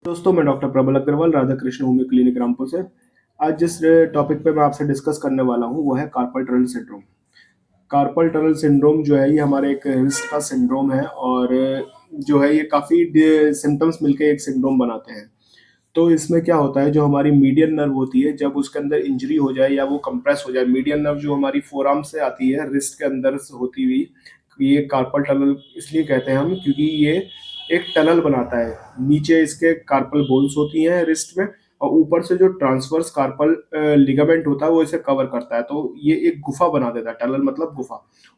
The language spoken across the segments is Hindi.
दोस्तों, मैं डॉक्टर प्रबल अग्रवाल, राधा कृष्ण होम्यो क्लिनिक रामपुर से। आज जिस टॉपिक पे मैं आपसे डिस्कस करने वाला हूँ वो है carpal tunnel syndrome. Carpal tunnel syndrome जो है ये हमारे एक रिस्ट का सिंड्रोम है और जो है ये काफ़ी सिम्टम्स मिलके एक सिंड्रोम बनाते हैं। तो इसमें क्या होता है, जो हमारी मीडियन नर्व होती है जब उसके अंदर इंजरी हो जाए या वो कंप्रेस हो जाए, मीडियन नर्व जो हमारी फोरआर्म से आती है रिस्ट के अंदर से होती हुई, ये कार्पल टनल इसलिए कहते हैं हम क्योंकि ये एक टनल बनाता है। नीचे इसके कार्पल बोन्स होती हैं रिस्ट में, और ऊपर से जो ट्रांसवर्स कार्पल लिगामेंट होता है वो इसे कवर करता है। तो ये एक गुफा बना देता है, टनल मतलब गुफा।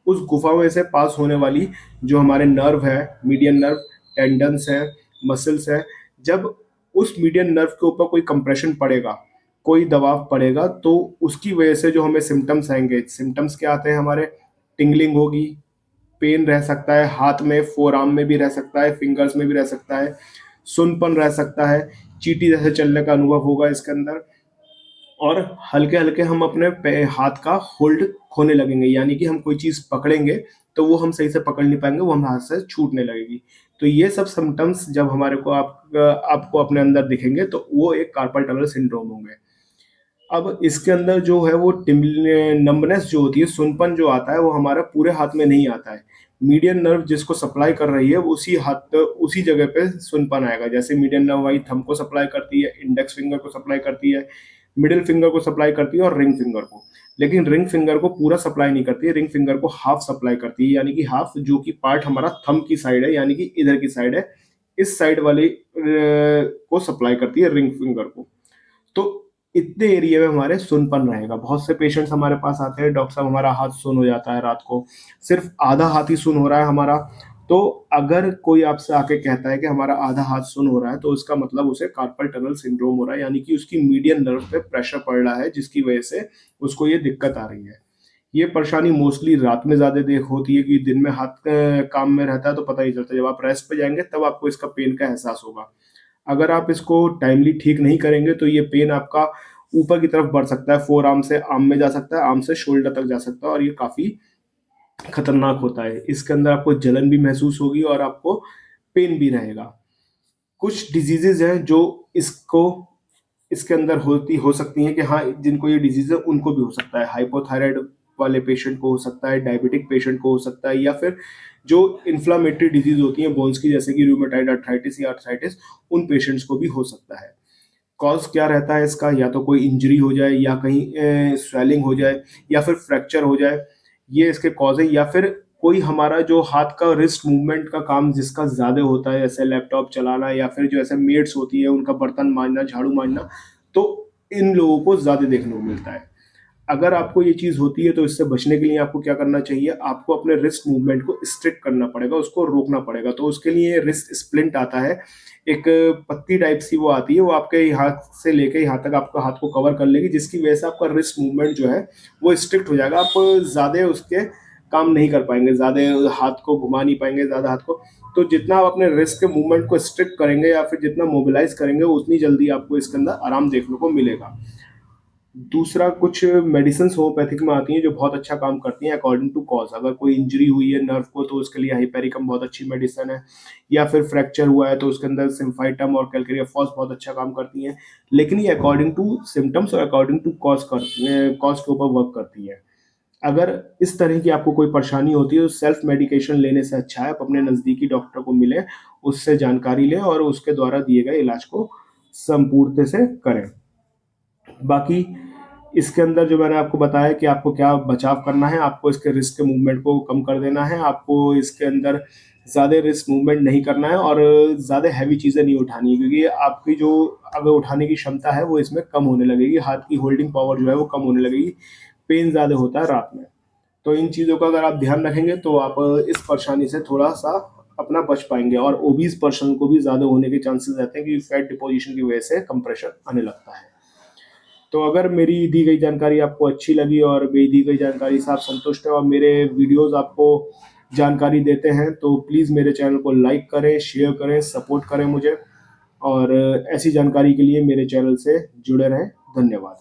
उस गुफा में से पास होने वाली जो हमारे नर्व है, मीडियन नर्व, टेंडन्स है, मसल्स है, जब उस मीडियन नर्व के ऊपर कोई कंप्रेशन पड़ेगा, कोई दबाव पड़ेगा, तो उसकी वजह से जो हमें सिम्टम्स आएंगे, सिम्टम्स क्या आते हैं हमारे, टिंगलिंग होगी, पेन रह सकता है, हाथ में फोर आर्म में भी रह सकता है, फिंगर्स में भी रह सकता है, सुनपन रह सकता है, चींटी जैसे चलने का अनुभव होगा इसके अंदर, और हल्के हल्के हम अपने हाथ का होल्ड खोने लगेंगे, यानी कि हम कोई चीज़ पकड़ेंगे तो वो हम सही से पकड़ नहीं पाएंगे, वो हम हाथ से छूटने लगेगी। तो ये सब सिम्टम्स जब हमारे को आपको अपने अंदर दिखेंगे तो वो एक कार्पल टनल सिंड्रोम होंगे। अब इसके अंदर जो है वो नंबनेस जो होती है, सुनपन जो आता है, वो हमारा पूरे हाथ में नहीं आता है। मीडियन नर्व जिसको सप्लाई कर रही है उसी जगह पे सुनपन आएगा। जैसे मीडियन नर्व हमारी थंब को सप्लाई करती है, इंडेक्स फिंगर को सप्लाई करती है, मिडिल फिंगर को सप्लाई करती है और रिंग फिंगर को। लेकिन रिंग फिंगर को पूरा सप्लाई नहीं करती है, रिंग फिंगर को हाफ सप्लाई करती है, यानी कि हाफ जो कि पार्ट हमारा थंब की साइड है, यानी कि इधर की साइड है, इस साइड वाली को सप्लाई करती है रिंग फिंगर को। तो इतने एरिया में हमारे सुनपन रहेगा। बहुत से पेशेंट्स हमारे पास आते हैं, डॉक्टर साहब हमारा हाथ सुन हो जाता है रात को, सिर्फ आधा हाथ ही सुन हो रहा है हमारा। तो अगर कोई आपसे आके कहता है कि हमारा आधा हाथ सुन हो रहा है, तो इसका मतलब उसे कार्पल टनल सिंड्रोम हो रहा है, यानी कि उसकी मीडियन नर्व पे प्रेशर पड़ रहा है, जिसकी वजह से उसको ये दिक्कत आ रही है। ये परेशानी मोस्टली रात में ज्यादा देख होती है, कि दिन में हाथ काम में रहता है तो पता नहीं चलता, जब आप रेस्ट पे जाएंगे तब आपको इसका पेन का एहसास होगा। अगर आप इसको टाइमली ठीक नहीं करेंगे तो ये पेन आपका ऊपर की तरफ बढ़ सकता है, फोर आर्म से आर्म में जा सकता है, आर्म से शोल्डर तक जा सकता है, और ये काफी खतरनाक होता है। इसके अंदर आपको जलन भी महसूस होगी और आपको पेन भी रहेगा। कुछ डिजीजेज हैं जो इसको इसके अंदर हो सकती हैं, कि हाँ, जिनको ये डिजीज है उनको भी हो सकता है। हाइपोथायराइड वाले पेशेंट को हो सकता है, डायबिटिक पेशेंट को हो सकता है, या फिर जो इन्फ्लामेटरी डिजीज होती हैं बोन्स की, जैसे कि रूमेटाइड आर्थराइटिस या आर्थराइटिस, उन पेशेंट्स को भी हो सकता है। कॉज क्या रहता है इसका, या तो कोई इंजरी हो जाए, या कहीं स्वेलिंग हो जाए, या फिर फ्रैक्चर हो जाए, ये इसके कॉज है। या फिर कोई हमारा जो हाथ का रिस्ट मूवमेंट का काम जिसका ज्यादा होता है, जैसे लैपटॉप चलाना, या फिर जो ऐसे मेड्स होती है उनका बर्तन मांजना, झाड़ू मांजना, तो इन लोगों को ज्यादा देखने को मिलता है। अगर आपको ये चीज होती है तो इससे बचने के लिए आपको क्या करना चाहिए, आपको अपने रिस्ट मूवमेंट को स्ट्रिक्ट करना पड़ेगा, उसको रोकना पड़ेगा। तो उसके लिए रिस्ट स्प्लिंट आता है, एक पत्ती टाइप सी वो आती है, वो आपके हाथ से लेके यहाँ तक आपका हाथ को कवर कर लेगी, जिसकी वजह से आपका रिस्ट मूवमेंट जो है वो स्ट्रिक्ट हो जाएगा। आप ज्यादा उसके काम नहीं कर पाएंगे, ज्यादा हाथ को घुमा नहीं पाएंगे, ज्यादा हाथ को। तो जितना आप अपने रिस्ट के मूवमेंट को स्ट्रिक्ट करेंगे या फिर जितना मोबिलाइज करेंगे, उतनी जल्दी आपको इसके अंदर आराम देखने को मिलेगा। दूसरा, कुछ मेडिसिन होम्योपैथिक में आती हैं जो बहुत अच्छा काम करती हैं अकॉर्डिंग टू कॉज। अगर कोई इंजरी हुई है नर्व को तो उसके लिए हाइपेरिकम बहुत अच्छी मेडिसिन है, या फिर फ्रैक्चर हुआ है तो उसके अंदर सिम्फाइटम और कैलकेरिया फॉस बहुत अच्छा काम करती हैं। लेकिन ये अकॉर्डिंग टू सिम्टम्स और अकॉर्डिंग टू कॉज के ऊपर वर्क करती है। अगर इस तरह की आपको कोई परेशानी होती है तो सेल्फ मेडिकेशन लेने से अच्छा है आप अपने नज़दीकी डॉक्टर को मिलें, उससे जानकारी लें और उसके द्वारा दिए गए इलाज को संपूर्णता से करें। बाकी इसके अंदर जो मैंने आपको बताया कि आपको क्या बचाव करना है, आपको इसके रिस्क के मूवमेंट को कम कर देना है, आपको इसके अंदर ज़्यादा रिस्क मूवमेंट नहीं करना है, और ज़्यादा हैवी चीज़ें नहीं उठानी है, क्योंकि आपकी जो अगर उठाने की क्षमता है वो इसमें कम होने लगेगी, हाथ की होल्डिंग पावर जो है वो कम होने लगेगी, पेन ज़्यादा होता है रात में। तो इन चीज़ों का अगर आप ध्यान रखेंगे तो आप इस परेशानी से थोड़ा सा अपना बच पाएंगे। और ओबीज पर्सन को भी ज़्यादा होने के चांसेस रहते हैं, क्योंकि फैट डिपोजिशन की वजह से कंप्रेशन आने लगता है। तो अगर मेरी दी गई जानकारी आपको अच्छी लगी और मेरी दी गई जानकारी से आप संतुष्ट हैं और मेरे वीडियोस आपको जानकारी देते हैं, तो प्लीज़ मेरे चैनल को लाइक करें, शेयर करें, सपोर्ट करें मुझे, और ऐसी जानकारी के लिए मेरे चैनल से जुड़े रहें। धन्यवाद।